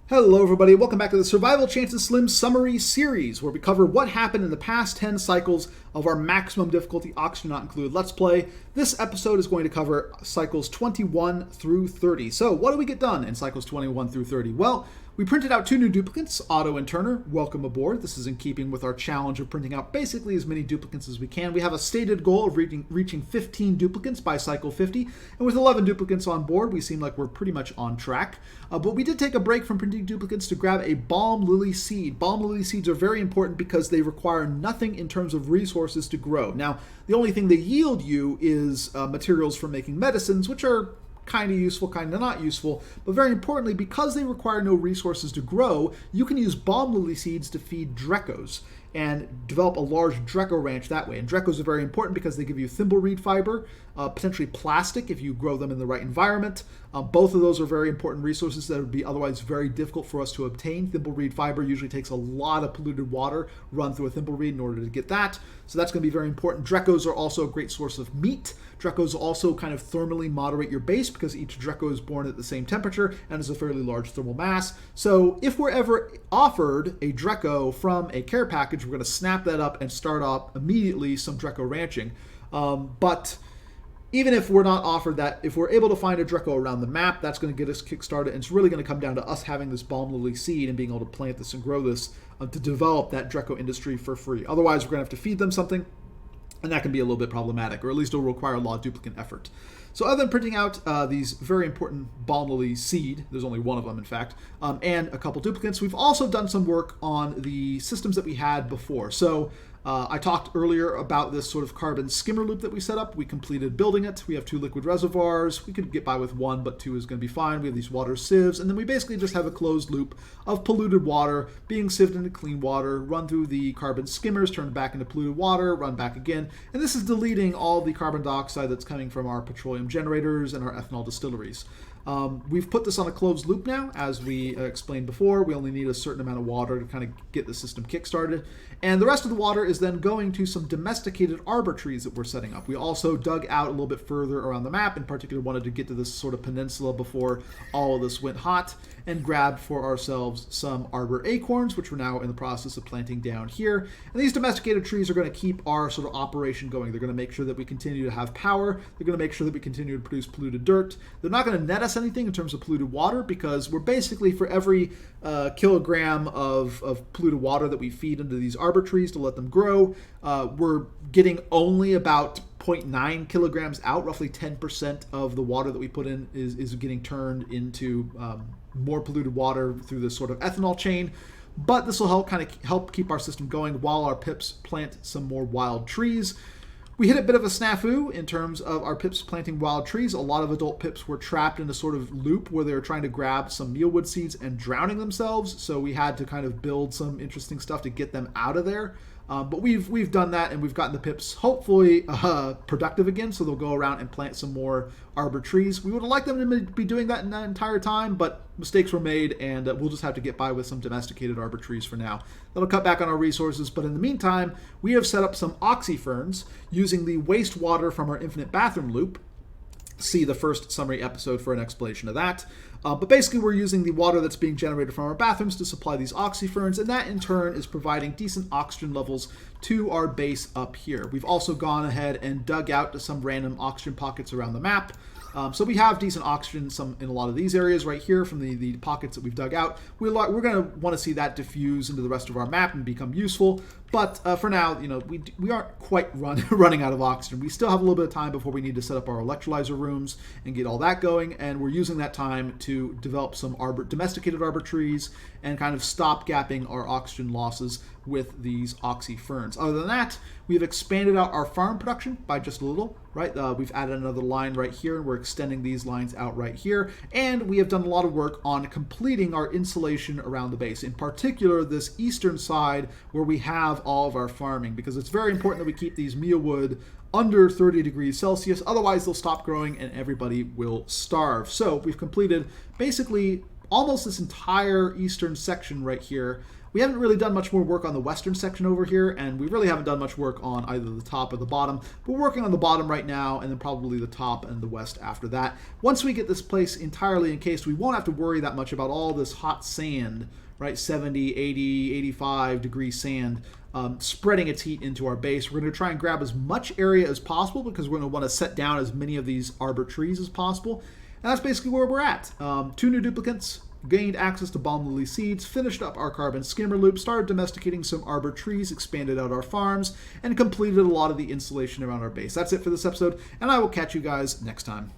Hello everybody, welcome back to the Survival Chances Slim Summary Series, where we cover what happened in the past 10 cycles of our maximum difficulty Oxygen Not Included Let's Play. This episode is going to cover cycles 21 through 30. So what do we get done in cycles 21 through 30? Well, we printed out two new duplicants, Otto and Turner. Welcome aboard. This is in keeping with our challenge of printing out basically as many duplicants as we can. We have a stated goal of reaching 15 duplicants by cycle 50, and with 11 duplicants on board, we seem like we're pretty much on track. But we did take a break from printing duplicants to grab a Balm Lily seed. Balm Lily seeds are very important because they require nothing in terms of resources to grow. Now, the only thing they yield you is materials for making medicines, which are kind of useful, kind of not useful, but very importantly, because they require no resources to grow, you can use Balm Lily seeds to feed Dreckos and develop a large Drecko ranch that way. And Dreckos are very important because they give you thimbleweed fiber, potentially plastic if you grow them in the right environment. Both of those are very important resources that would be otherwise very difficult for us to obtain. Thimbleweed fiber usually takes a lot of polluted water run through a thimbleweed in order to get that. So that's going to be very important. Dreckos are also a great source of meat. Dreckos also kind of thermally moderate your base because each Drecko is born at the same temperature and has a fairly large thermal mass. So if we're ever offered a Drecko from a care package, we're going to snap that up and start off immediately some Drecko ranching. But even if we're not offered that, if we're able to find a Drecko around the map, that's going to get us kickstarted. And it's really going to come down to us having this Balm Lily seed and being able to plant this and grow this to develop that Drecko industry for free. Otherwise, we're going to have to feed them something, and that can be a little bit problematic, or at least it'll require a lot of duplicant effort. So other than printing out these very important Balm Lily seed, there's only one of them in fact, and a couple duplicates, we've also done some work on the systems that we had before. So I talked earlier about this sort of carbon skimmer loop that we set up. We completed building it. We have two liquid reservoirs. We could get by with one, but two is going to be fine. We have these water sieves, and then we basically just have a closed loop of polluted water being sieved into clean water, run through the carbon skimmers, turn back into polluted water, run back again. And this is deleting all the carbon dioxide that's coming from our petroleum generators and our ethanol distilleries. We've put this on a closed loop now, as we explained before. We only need a certain amount of water to kind of get the system kick-started. And the rest of the water is then going to some domesticated arbor trees that we're setting up. We also dug out a little bit further around the map, in particular wanted to get to this sort of peninsula before all of this went hot, and grabbed for ourselves some arbor acorns, which we're now in the process of planting down here. And these domesticated trees are going to keep our sort of operation going. They're going to make sure that we continue to have power. They're going to make sure that we continue to produce polluted dirt. They're not going to net us anything in terms of polluted water, because we're basically, for every kilogram of polluted water that we feed into these arbor trees to let them grow, we're getting only about 0.9 kilograms out. Roughly 10% of the water that we put in is getting turned into more polluted water through this sort of ethanol chain. But this will help keep our system going while our pips plant some more wild trees. We hit a bit of a snafu in terms of our pips planting wild trees. A lot of adult pips were trapped in a sort of loop where they were trying to grab some mealwood seeds and drowning themselves. So we had to kind of build some interesting stuff to get them out of there. But we've done that, and we've gotten the pips hopefully productive again, so they'll go around and plant some more arbor trees. We would have liked them to be doing that in that entire time, but mistakes were made, and we'll just have to get by with some domesticated arbor trees for now. That'll cut back on our resources, but in the meantime, we have set up some Oxyferns using the wastewater from our infinite bathroom loop. See the first summary episode for an explanation of that. But basically, we're using the water that's being generated from our bathrooms to supply these Oxyferns, and that in turn is providing decent oxygen levels to our base up here. We've also gone ahead and dug out some random oxygen pockets around the map. So we have decent oxygen in a lot of these areas right here from the pockets that we've dug out. We're going to want to see that diffuse into the rest of our map and become useful. But for now, we aren't quite running out of oxygen. We still have a little bit of time before we need to set up our electrolyzer rooms and get all that going. And we're using that time to develop some domesticated arbor trees and kind of stop gapping our oxygen losses with these Oxyferns. Other than that, we've expanded out our farm production by just a little, right? We've added another line right here, and we're extending these lines out right here. And we have done a lot of work on completing our insulation around the base, in particular this eastern side where we have all of our farming, because it's very important that we keep these mealwood under 30 degrees Celsius. Otherwise, they'll stop growing and everybody will starve. So we've completed basically almost this entire eastern section right here We haven't really done much more work on the western section over here, and we really haven't done much work on either the top or the bottom. We're working on the bottom right now, and then probably the top and the west after that. Once we get this place entirely encased, we won't have to worry that much about all this hot sand, right? 70, 80, 85 degree sand spreading its heat into our base. We're going to try and grab as much area as possible because we're going to want to set down as many of these arbor trees as possible. And that's basically where we're at. 2 new duplicants, gained access to Balm Lily seeds, finished up our carbon skimmer loop, started domesticating some arbor trees, expanded out our farms, and completed a lot of the installation around our base. That's it for this episode, and I will catch you guys next time.